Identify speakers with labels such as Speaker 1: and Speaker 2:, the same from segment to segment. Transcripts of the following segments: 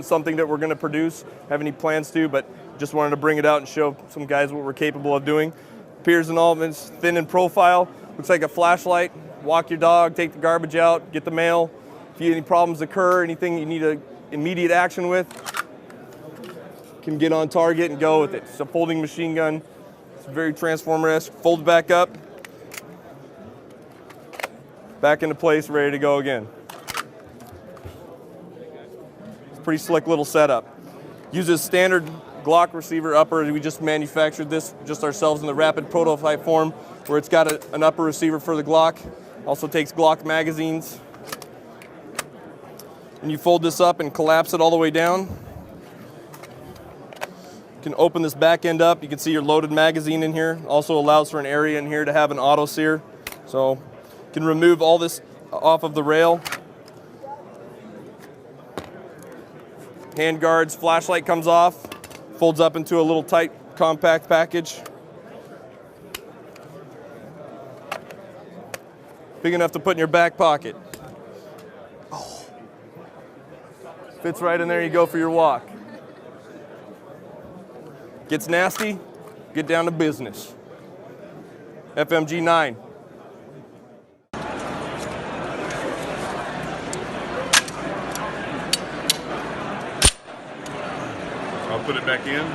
Speaker 1: Something that we're going to produce, have any plans to, but just wanted to bring it out and show some guys what we're capable of doing. Appears in all of its thin in profile, looks like a flashlight. Walk your dog, take the garbage out, get the mail. If any problems occur, anything you need immediate action with, can get on target and go with it. It's a folding machine gun. It's very Transformer-esque. Folds back up, back into place, ready to go again. Pretty slick little setup. Uses standard Glock receiver upper. We just manufactured this just ourselves in the rapid prototype form, where it's got an upper receiver for the Glock. Also takes Glock magazines. And you fold this up and collapse it all the way down. You can open this back end up. You can see your loaded magazine in here. Also allows for an area in here to have an auto sear. So you can remove all this off of the rail. Hand guards, flashlight comes off, folds up into a little tight, compact package. Big enough to put in your back pocket. Oh. Fits right in there, you go for your walk. Gets nasty, get down to business. FMG 9.
Speaker 2: I'll put it back in.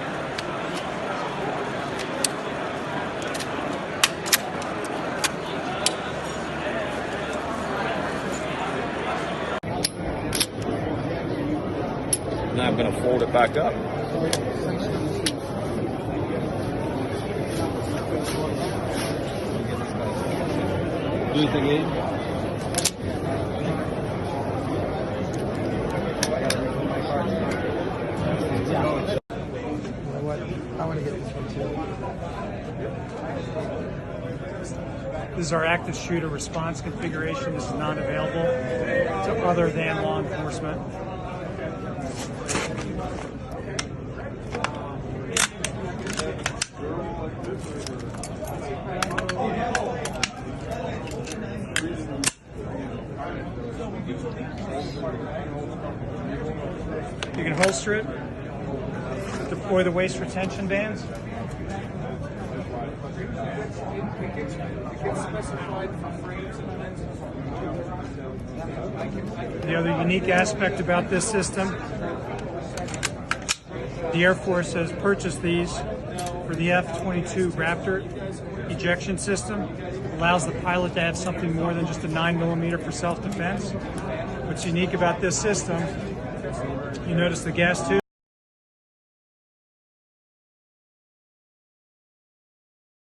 Speaker 2: Now I'm going to fold it back up. Do you think it?
Speaker 3: I want to get this one too. This is our active shooter response configuration. This is not available to other than law enforcement. You can holster it. Deploy the waist retention bands. The other unique aspect about this system, the Air Force has purchased these for the F-22 Raptor ejection system. Allows the pilot to have something more than just a 9mm for self-defense. What's unique about this system, you notice the gas tube.